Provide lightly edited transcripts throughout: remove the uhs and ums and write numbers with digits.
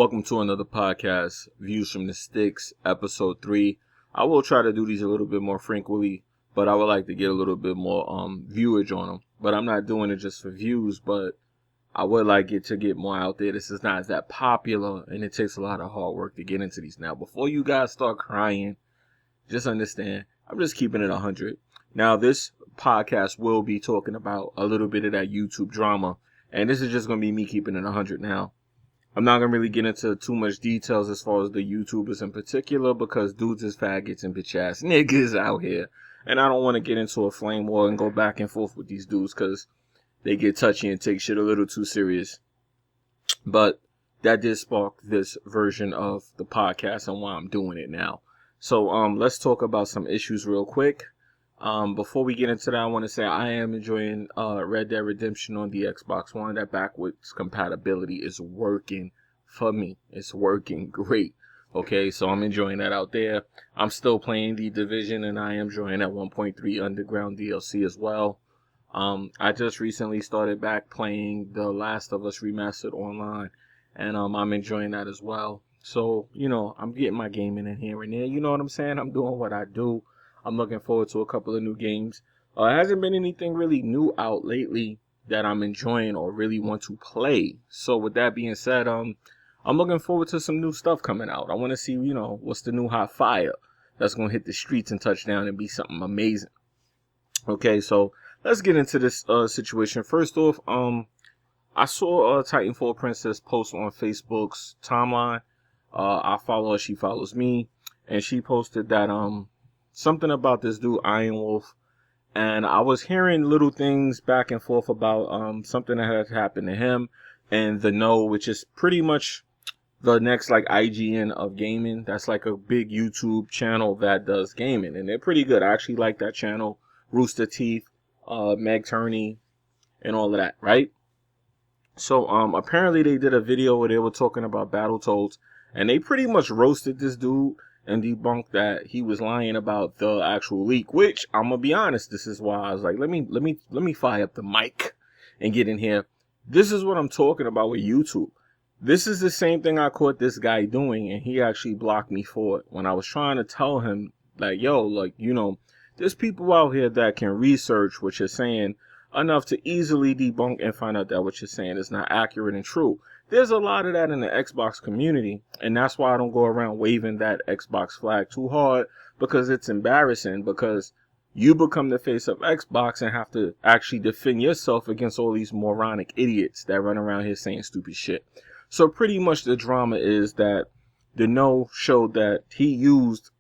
Welcome to another podcast, Views from the Sticks, episode 3. I will try to do these a little bit more frequently, but I would like to get a little bit more viewage on them. But I'm not doing it just for views, but I would like it to get more out there. This is not that popular, and it takes a lot of hard work to get into these. Now, before you guys start crying, just understand, I'm just keeping it 100. Now, this podcast will be talking about a little bit of that YouTube drama, and this is just going to be me keeping it 100 now. I'm not going to really get into too much details as far as the YouTubers in particular because dudes is faggots and bitch ass niggas out here. And I don't want to get into a flame war and go back and forth with these dudes because they get touchy and take shit a little too serious. But that did spark this version of the podcast and why I'm doing it now. So let's talk about some issues real quick. Before we get into that, I want to say I am enjoying Red Dead Redemption on the Xbox One. That backwards compatibility is working for me. It's working great. Okay, so I'm enjoying that out there. I'm still playing The Division, and I am enjoying that 1.3 Underground DLC as well. I just recently started back playing The Last of Us Remastered online, and I'm enjoying that as well. So, you know, I'm getting my gaming in here and there. You know what I'm saying? I'm doing what I do. I'm looking forward to a couple of new games. It hasn't been anything really new out lately that I'm enjoying or really want to play. So with that being said, I'm looking forward to some new stuff coming out. I want to see, you know, what's the new hot fire that's going to hit the streets and touch down and be something amazing. Okay, so let's get into this situation. First off, I saw Titanfall Princess post on Facebook's timeline. I follow her, she follows me, and she posted that something about this dude Iron Wolf, and I was hearing little things back and forth about something that had happened to him and The Know, which is pretty much the next like IGN of gaming. That's like a big YouTube channel that does gaming, and they're pretty good. I actually like that channel. Rooster Teeth, Meg Turney, and all of that, right? So apparently they did a video where they were talking about Battletoads, and they pretty much roasted this dude and debunked that he was lying about the actual leak, which I'm gonna be honest, this is why I was like, let me fire up the mic and get in here. This is what I'm talking about with YouTube. This is the same thing I caught this guy doing, and he actually blocked me for it when I was trying to tell him, like, yo, like, you know, there's people out here that can research what you're saying enough to easily debunk and find out that what you're saying is not accurate and true. There's a lot of that in the Xbox community, and that's why I don't go around waving that Xbox flag too hard, because it's embarrassing, because you become the face of Xbox and have to actually defend yourself against all these moronic idiots that run around here saying stupid shit. So pretty much the drama is that The Know showed that he used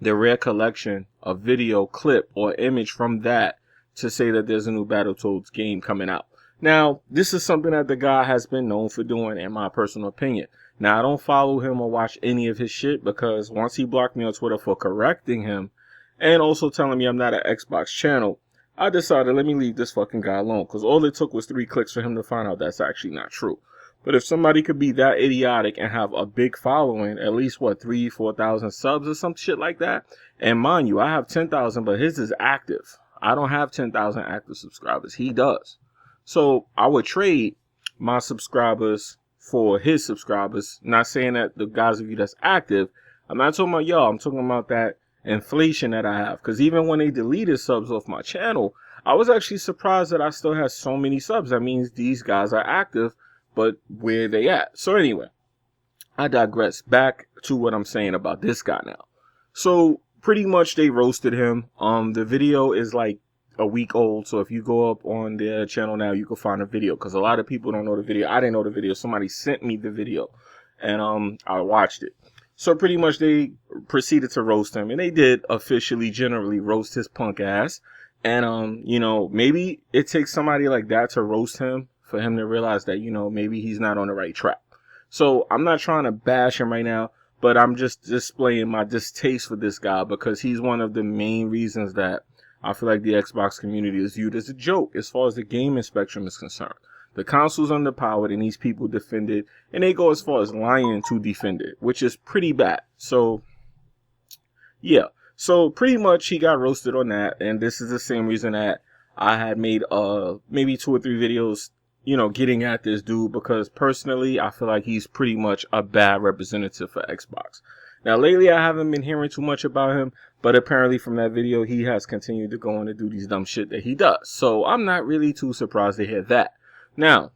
the rare collection of video clip or image from that to say that there's a new Battletoads game coming out. Now, this is something that the guy has been known for doing, in my personal opinion. Now, I don't follow him or watch any of his shit because once he blocked me on Twitter for correcting him and also telling me I'm not an Xbox channel, I decided let me leave this fucking guy alone, because all it took was 3 clicks for him to find out that's actually not true. But if somebody could be that idiotic and have a big following, at least, 3,000-4,000 subs or some shit like that, and mind you, I have 10,000, but his is active. I don't have 10,000 active subscribers. He does. So I would trade my subscribers for his subscribers. Not saying that the guys of you that's active, I'm not talking about y'all. I'm talking about that inflation that I have. Because even when they deleted subs off my channel, I was actually surprised that I still had so many subs. That means these guys are active, but where they at? So anyway, I digress. Back to what I'm saying about this guy now. So pretty much they roasted him. The video is like a week old, so if you go up on their channel now, you can find a video, because a lot of people don't know the video. I didn't know the video. Somebody sent me the video, and I watched it. So pretty much they proceeded to roast him, and they did officially generally roast his punk ass. And you know, maybe it takes somebody like that to roast him for him to realize that, you know, maybe he's not on the right track. So I'm not trying to bash him right now, but I'm just displaying my distaste for this guy, because he's one of the main reasons that I feel like the Xbox community is viewed as a joke as far as the gaming spectrum is concerned. The console's underpowered, and these people defend it, and they go as far as lying to defend it, which is pretty bad. So, yeah. So, pretty much he got roasted on that, and this is the same reason that I had made maybe 2 or 3 videos getting at this dude, because personally, I feel like he's pretty much a bad representative for Xbox. Now, lately, I haven't been hearing too much about him, but apparently from that video, he has continued to go on and do these dumb shit that he does. So I'm not really too surprised to hear that. Now,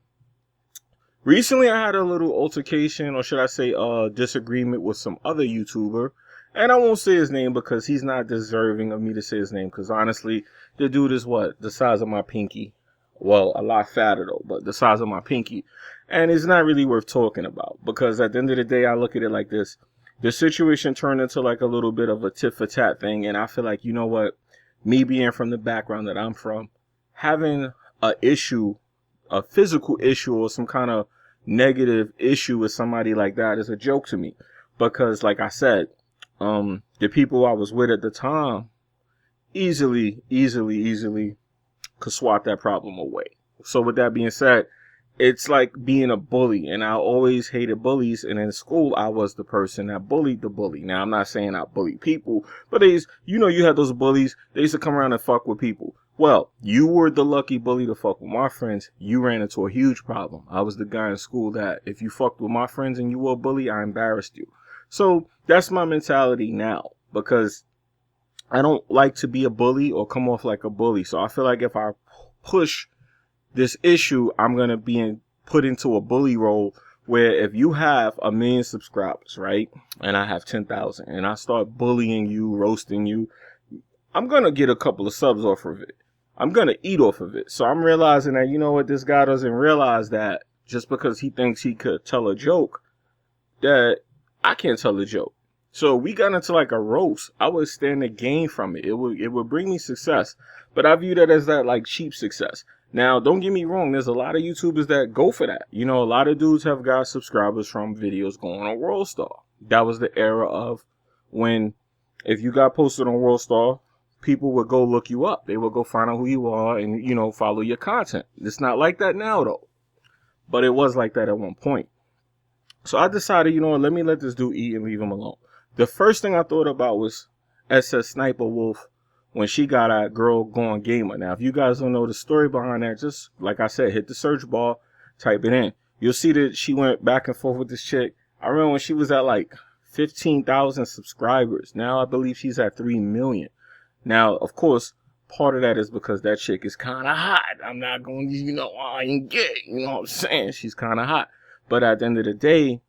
recently, I had a little altercation, or should I say disagreement with some other YouTuber. And I won't say his name because he's not deserving of me to say his name. Because honestly, the dude is what? The size of my pinky. Well, a lot fatter though, but the size of my pinky. And it's not really worth talking about. Because at the end of the day, I look at it like this. The situation turned into like a little bit of a tit for tat thing. And I feel like, you know what? Me being from the background that I'm from, having a physical issue or some kind of negative issue with somebody like that is a joke to me. Because like I said, the people I was with at the time easily could swat that problem away. So with that being said, it's like being a bully, and I always hated bullies, and in school I was the person that bullied the bully. Now I'm not saying I bully people, but you had those bullies, they used to come around and fuck with people. Well, you were the lucky bully to fuck with my friends. You ran into a huge problem. I was the guy in school that if you fucked with my friends and you were a bully, I embarrassed you. So that's my mentality now, because I don't like to be a bully or come off like a bully. So I feel like if I push this issue, I'm going to be put into a bully role where if you have 1 million subscribers, right, and I have 10,000, and I start bullying you, roasting you, I'm going to get a couple of subs off of it. I'm going to eat off of it. So I'm realizing that, you know what, this guy doesn't realize that just because he thinks he could tell a joke, that I can't tell a joke. So we got into like a roast. I would stand to gain from it. It would bring me success. But I view that as that like cheap success. Now, don't get me wrong. There's a lot of YouTubers that go for that. A lot of dudes have got subscribers from videos going on World Star. That was the era of when if you got posted on World Star, people would go look you up. They would go find out who you are and, follow your content. It's not like that now, though. But it was like that at one point. So I decided, let me let this dude eat and leave him alone. The first thing I thought about was SS Sniper Wolf when she got at Girl Gone Gamer. Now, if you guys don't know the story behind that, just like I said, hit the search bar, type it in. You'll see that she went back and forth with this chick. I remember when she was at like 15,000 subscribers. Now I believe she's at 3 million. Now, of course, part of that is because that chick is kind of hot. I'm not going to, I ain't gay. You know what I'm saying? She's kind of hot. But at the end of the day,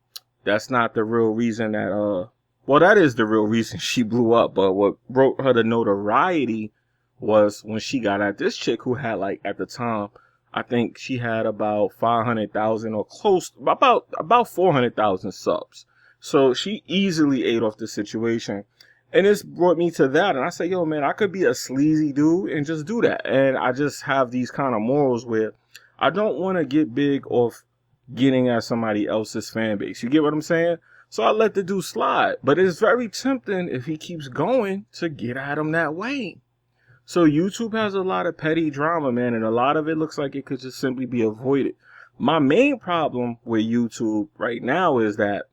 that's not the real reason that, well, that is the real reason she blew up. But what brought her to notoriety was when she got at this chick who had like, at the time, I think she had about 500,000 or close, about 400,000 subs. So she easily ate off the situation. And this brought me to that. And I said, yo, man, I could be a sleazy dude and just do that. And I just have these kind of morals where I don't want to get big off getting at somebody else's fan base. You get what I'm saying? So I let the dude slide. But it's very tempting if he keeps going to get at him that way. So YouTube has a lot of petty drama, man. And a lot of it looks like it could just simply be avoided. My main problem with YouTube right now is that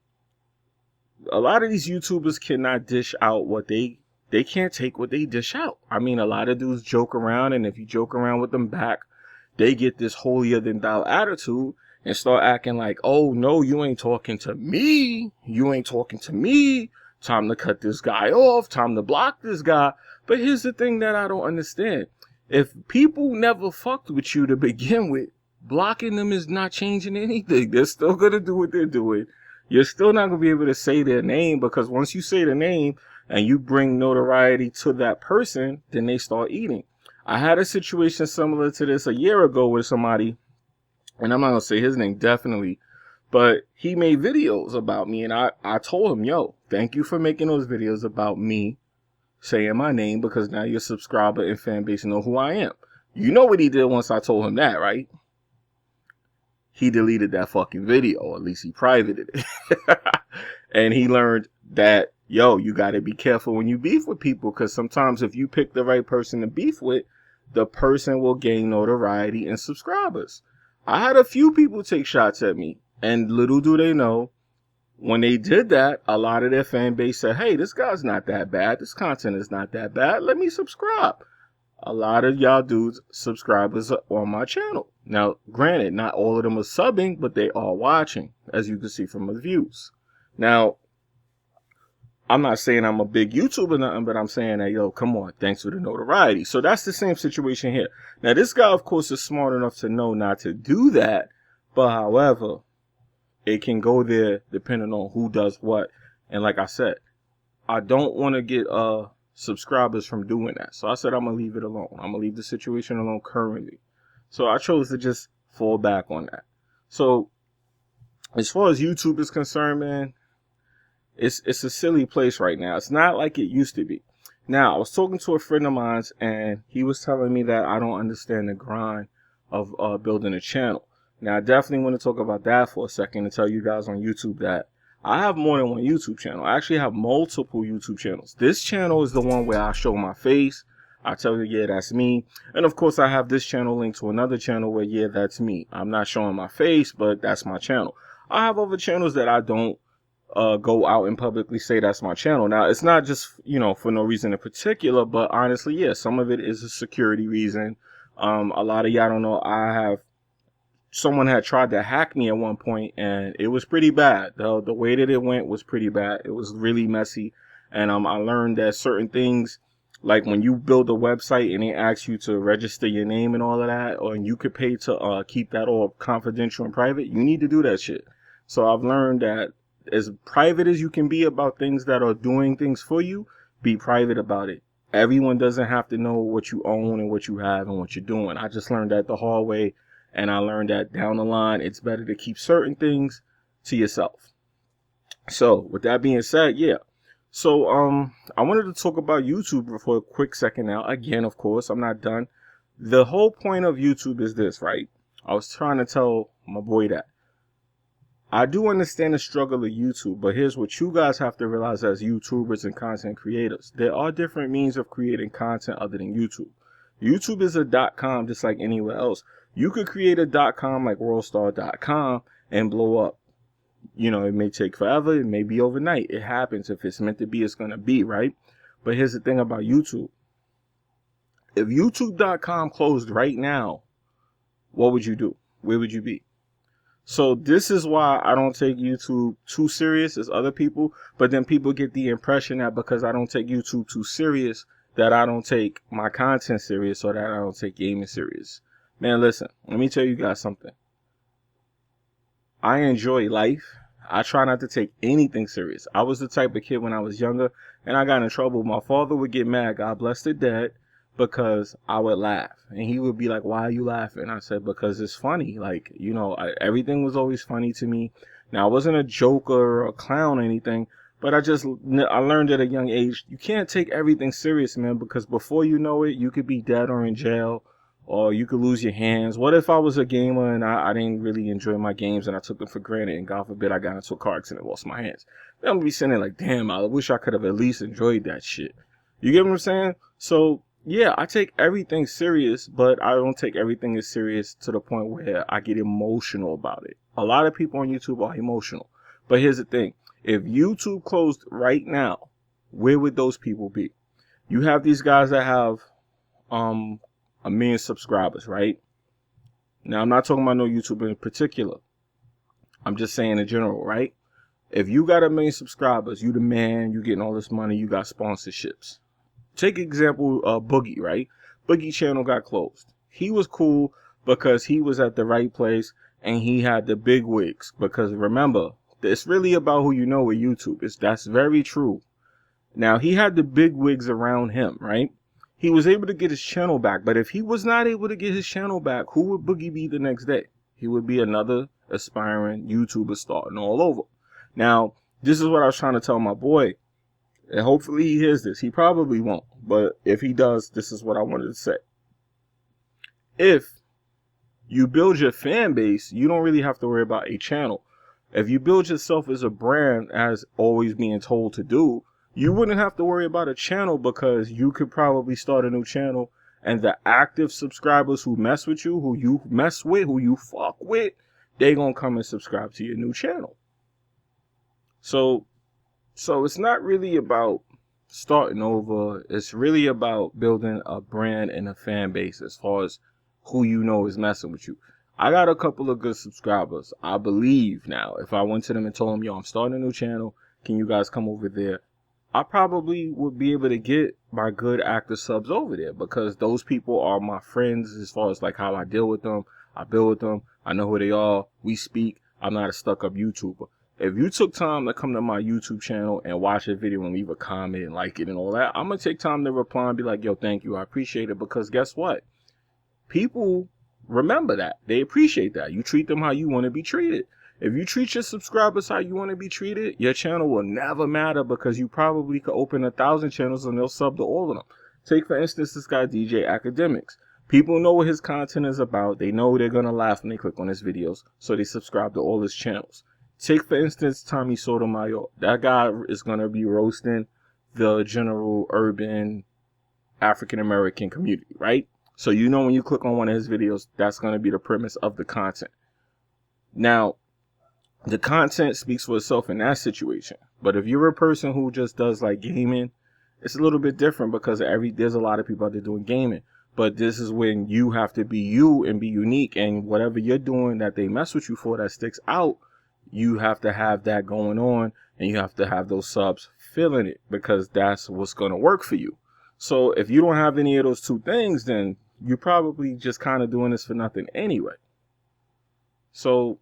a lot of these YouTubers cannot dish out what they can't take what they dish out. I mean, a lot of dudes joke around, and if you joke around with them back, they get this holier than thou attitude and start acting like, oh no, you ain't talking to me. You ain't talking to me. Time to cut this guy off. Time to block this guy. But here's the thing that I don't understand. If people never fucked with you to begin with, blocking them is not changing anything. They're still going to do what they're doing. You're still not going to be able to say their name, because once you say the name and you bring notoriety to that person, then they start eating. I had a situation similar to this a year ago with somebody, and I'm not going to say his name definitely, but he made videos about me, and I told him, yo, thank you for making those videos about me, saying my name, because now your subscriber and fan base know who I am. You know what he did once I told him that, right? He deleted that fucking video, or at least he privated it. And he learned that, yo, you got to be careful when you beef with people, because sometimes if you pick the right person to beef with, the person will gain notoriety and subscribers. I had a few people take shots at me, and little do they know, when they did that, a lot of their fan base said, hey, this guy's not that bad. This content is not that bad. Let me subscribe. a lot of y'all dudes subscribers are on my channel. Now, granted, not all of them are subbing, but they are watching, as you can see from the views. Now, I'm not saying I'm a big YouTuber or nothing, but I'm saying that, yo, come on, thanks for the notoriety. So that's the same situation here. Now, this guy, of course, is smart enough to know not to do that. But however, it can go there depending on who does what. And like I said, I don't want to get subscribers from doing that. So I said I'm going to leave it alone. I'm going to leave the situation alone currently. So I chose to just fall back on that. So as far as YouTube is concerned, man, it's a silly place right now. It's not like it used to be. Now, I was talking to a friend of mine, and he was telling me that I don't understand the grind of building a channel. Now, I definitely want to talk about that for a second and tell you guys on YouTube that I have more than one YouTube channel. I actually have multiple YouTube channels. This channel is the one where I show my face. I tell you, yeah, that's me. And of course, I have this channel linked to another channel where, yeah, that's me. I'm not showing my face, but that's my channel. I have other channels that I don't go out and publicly say that's my channel. Now, it's not just, for no reason in particular, but honestly, yeah, some of it is a security reason. A lot of y'all don't know, someone had tried to hack me at one point, and it was pretty bad. The way that it went was pretty bad. It was really messy. And I learned that certain things, like when you build a website and they ask you to register your name and all of that, or you could pay to keep that all confidential and private, you need to do that shit. So I've learned that as private as you can be about things that are doing things for you, be private about it. Everyone doesn't have to know what you own and what you have and what you're doing. I just learned that the hard way, and I learned that down the line, it's better to keep certain things to yourself. So with that being said, yeah. So I wanted to talk about YouTube for a quick second now. Again, of course, I'm not done. The whole point of YouTube is this, right? I was trying to tell my boy that I do understand the struggle of YouTube, but here's what you guys have to realize as YouTubers and content creators. There are different means of creating content other than YouTube. YouTube is a .com just like anywhere else. You could create a .com like worldstar.com and blow up. It may take forever. It may be overnight. It happens. If it's meant to be, it's going to be, right? But here's the thing about YouTube. If youtube.com closed right now, what would you do? Where would you be? So this is why I don't take YouTube too serious as other people. But then people get the impression that because I don't take YouTube too serious, that I don't take my content serious or that I don't take gaming serious. Man, listen, let me tell you guys something. I enjoy life. I try not to take anything serious. I was the type of kid when I was younger and I got in trouble. My father would get mad, God bless the dead, because I would laugh. And he would be like, why are you laughing? I said, because it's funny. Like, everything was always funny to me. Now, I wasn't a joker or a clown or anything, but I learned at a young age, you can't take everything serious, man, because before you know it, you could be dead or in jail, or you could lose your hands. What if I was a gamer and I didn't really enjoy my games and I took them for granted, and God forbid I got into a car accident and lost my hands? Then I'm going to be sitting there like, damn, I wish I could have at least enjoyed that shit. You get what I'm saying? So, yeah, I take everything serious, but I don't take everything as serious to the point where I get emotional about it. A lot of people on YouTube are emotional. But here's the thing. If YouTube closed right now, where would those people be? You have these guys that have 1 million subscribers, right? Now, I'm not talking about no YouTuber in particular. I'm just saying in general, right? If you got 1 million subscribers, you the man, you getting all this money, you got sponsorships. Take example, Boogie, right? Boogie channel got closed. He was cool because he was at the right place and he had the big wigs. Because remember, it's really about who you know with YouTube. That's very true. Now, he had the big wigs around him, right? He was able to get his channel back. But if he was not able to get his channel back, who would Boogie be the next day? He would be another aspiring YouTuber starting all over. Now, this is what I was trying to tell my boy. And hopefully he hears this. He probably won't. But if he does, this is what I wanted to say. If you build your fan base, you don't really have to worry about a channel. If you build yourself as a brand, as always being told to do, you wouldn't have to worry about a channel, because you could probably start a new channel and the active subscribers who mess with you, who you mess with, who you fuck with, they gonna come and subscribe to your new channel. So it's not really about starting over. It's really about building a brand and a fan base as far as who you know is messing with you. I got a couple of good subscribers. I believe now, if I went to them and told them, yo, I'm starting a new channel, can you guys come over there? I probably would be able to get my good actor subs over there because those people are my friends as far as like how I deal with them. I build with them. I know who they are. We speak. I'm not a stuck-up YouTuber. If you took time to come to my YouTube channel and watch a video and leave a comment and like it and all that, I'm going to take time to reply and be like, yo, thank you. I appreciate it because guess what? People remember that. They appreciate that. You treat them how you want to be treated. If you treat your subscribers how you want to be treated, your channel will never matter because you probably could open 1,000 channels and they'll sub to all of them. Take, for instance, this guy, DJ Academics. People know what his content is about. They know they're going to laugh when they click on his videos, so they subscribe to all his channels. Take, for instance, Tommy Sotomayor. That guy is going to be roasting the general urban African-American community, right? So you know when you click on one of his videos, that's going to be the premise of the content. Now, the content speaks for itself in that situation. But if you're a person who just does like gaming, it's a little bit different because there's a lot of people out there doing gaming. But this is when you have to be you and be unique. And whatever you're doing that they mess with you for that sticks out, you have to have that going on. And you have to have those subs feeling it because that's what's going to work for you. So if you don't have any of those two things, then you're probably just kind of doing this for nothing anyway. So,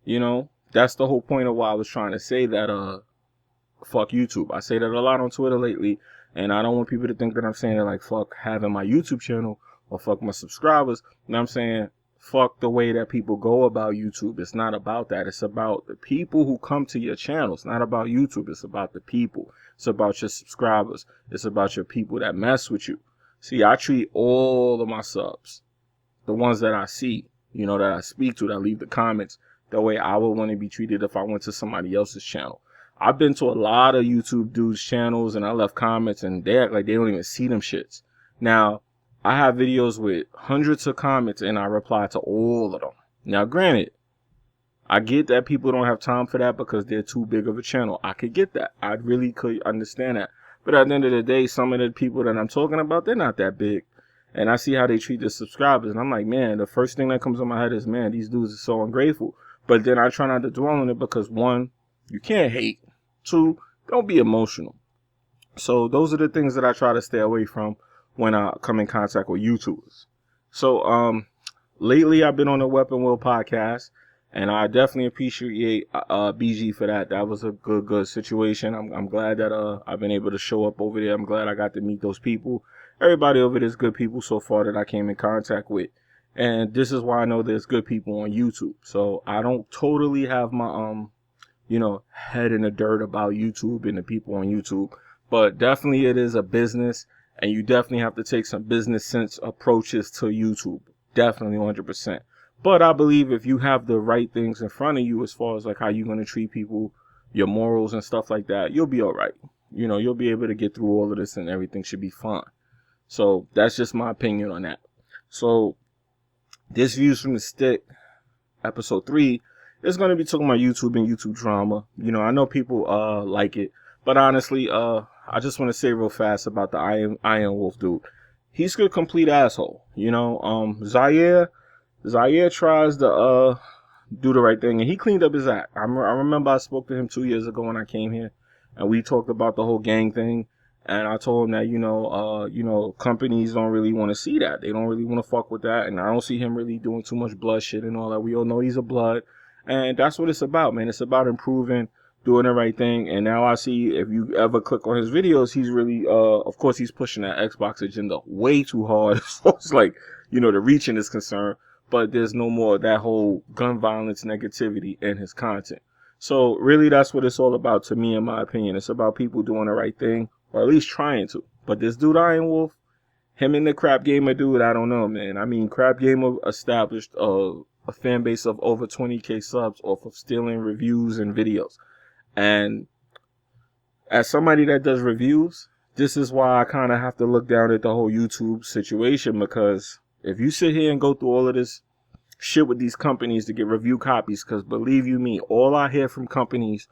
you know, that's the whole point of why I was trying to say that, fuck YouTube. I say that a lot on Twitter lately, and I don't want people to think that I'm saying that like fuck having my YouTube channel or fuck my subscribers. And I'm saying fuck the way that people go about YouTube. It's not about that. It's about the people who come to your channel. It's not about YouTube. It's about the people. It's about your subscribers. It's about your people that mess with you. See, I treat all of my subs, the ones that I see, you know, that I speak to, that leave the comments, the way I would want to be treated if I went to somebody else's channel. I've been to a lot of YouTube dudes' channels and I left comments and they act like they don't even see them shits. Now, I have videos with hundreds of comments and I reply to all of them. Now, granted, I get that people don't have time for that because they're too big of a channel. I could get that. I really could understand that. But at the end of the day, some of the people that I'm talking about, they're not that big. And I see how they treat their subscribers. And I'm like, man, the first thing that comes in my head is, man, these dudes are so ungrateful. But then I try not to dwell on it because, one, you can't hate. Two, don't be emotional. So those are the things that I try to stay away from when I come in contact with YouTubers. So lately I've been on the Weapon Will podcast, and I definitely appreciate BG for that. That was a good situation. I'm glad that I've been able to show up over there. I'm glad I got to meet those people. Everybody over there is good people so far that I came in contact with. And this is why I know there's good people on YouTube. So I don't totally have my head in the dirt about YouTube and the people on YouTube. But definitely it is a business, and you definitely have to take some business sense approaches to YouTube. Definitely 100%. But I believe if you have the right things in front of you as far as like how you're going to treat people, your morals and stuff like that, you'll be all right. You know, you'll be able to get through all of this and everything should be fine. So that's just my opinion on that. So this Views from the Stick, episode 3, is going to be talking about YouTube and YouTube drama. You know, I know people like it, but honestly, I just want to say real fast about the Iron Wolf dude. He's a complete asshole. You know, Zaire tries to do the right thing, and he cleaned up his act. I remember I spoke to him 2 years ago when I came here, and we talked about the whole gang thing. And I told him that, companies don't really want to see that. They don't really want to fuck with that. And I don't see him really doing too much blood shit and all that. We all know he's a blood. And that's what it's about, man. It's about improving, doing the right thing. And now I see if you ever click on his videos, he's really, of course, he's pushing that Xbox agenda way too hard. So it's like, the reaching is concerned. But there's no more of that whole gun violence negativity in his content. So really, that's what it's all about to me, in my opinion. It's about people doing the right thing. Or at least trying to. But this dude, Iron Wolf, him and the Crap Gamer dude, I don't know, man. I mean, Crap Gamer established a fan base of over 20K subs off of stealing reviews and videos. And as somebody that does reviews, this is why I kind of have to look down at the whole YouTube situation. Because if you sit here and go through all of this shit with these companies to get review copies, because believe you me, all I hear from companies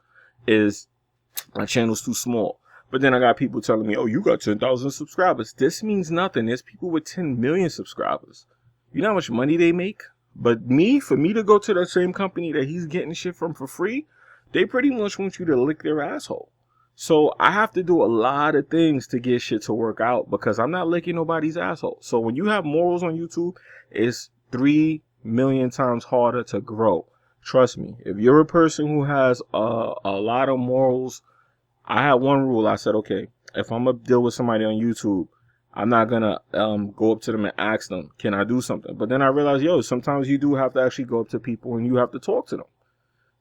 is my channel's too small. But then I got people telling me, oh, you got 10,000 subscribers. This means nothing. There's people with 10 million subscribers. You know how much money they make? But for me to go to the same company that he's getting shit from for free, they pretty much want you to lick their asshole. So I have to do a lot of things to get shit to work out because I'm not licking nobody's asshole. So when you have morals on YouTube, it's 3 million times harder to grow. Trust me. If you're a person who has a lot of morals, I had one rule. I said, okay, if I'm going to deal with somebody on YouTube, I'm not going to go up to them and ask them, can I do something? But then I realized, sometimes you do have to actually go up to people and you have to talk to them.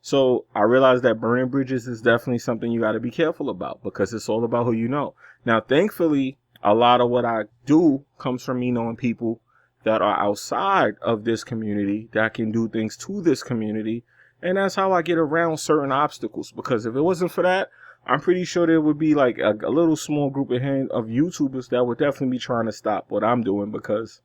So I realized that burning bridges is definitely something you got to be careful about because it's all about who you know. Now, thankfully, a lot of what I do comes from me knowing people that are outside of this community that can do things to this community. And that's how I get around certain obstacles, because if it wasn't for that, I'm pretty sure there would be like a little small group of YouTubers that would definitely be trying to stop what I'm doing because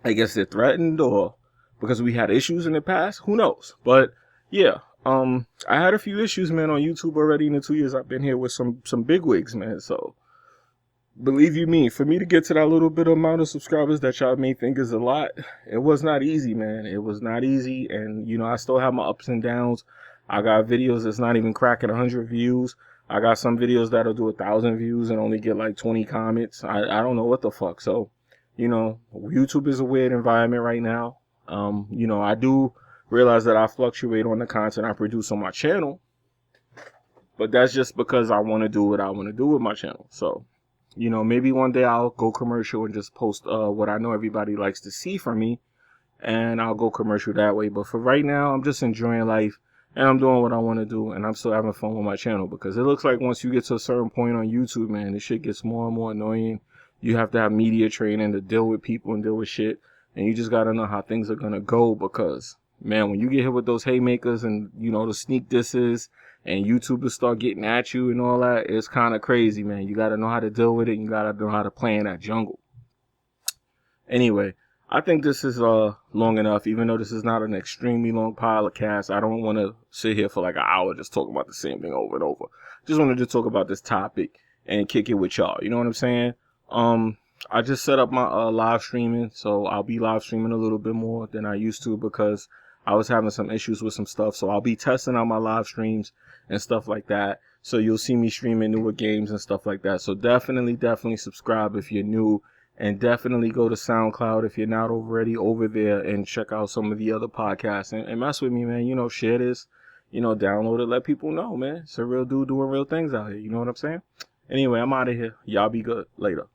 I guess they're threatened or because we had issues in the past. Who knows? But yeah, I had a few issues, man, on YouTube already in the 2 years I've been here with some bigwigs, man. So believe you me, for me to get to that little bit amount of subscribers that y'all may think is a lot, it was not easy, man. It was not easy. And, I still have my ups and downs. I got videos that's not even cracking 100 views. I got some videos that'll do 1,000 views and only get like 20 comments. I don't know what the fuck. So, YouTube is a weird environment right now. I do realize that I fluctuate on the content I produce on my channel, but that's just because I want to do what I want to do with my channel. So, maybe one day I'll go commercial and just post what I know everybody likes to see from me, and I'll go commercial that way. But for right now, I'm just enjoying life, and I'm doing what I want to do, and I'm still having fun with my channel, because it looks like once you get to a certain point on YouTube, man, this shit gets more and more annoying. You have to have media training to deal with people and deal with shit, and you just got to know how things are going to go, because man, when you get hit with those haymakers and, the sneak disses and YouTubers start getting at you and all that, it's kind of crazy, man. You got to know how to deal with it, and you got to know how to play in that jungle. Anyway, I think this is long enough, even though this is not an extremely long podcast. I don't want to sit here for like an hour just talking about the same thing over and over. Just wanted to talk about this topic and kick it with y'all. You know what I'm saying? I just set up my live streaming, so I'll be live streaming a little bit more than I used to because I was having some issues with some stuff. So I'll be testing out my live streams and stuff like that. So you'll see me streaming newer games and stuff like that. So definitely subscribe if you're new, and definitely go to SoundCloud if you're not already over there, and check out some of the other podcasts and mess with me, man. Share this, download it, let people know, man. It's a real dude doing real things out here. You know what I'm saying? Anyway, I'm out of here. Y'all be good. Later.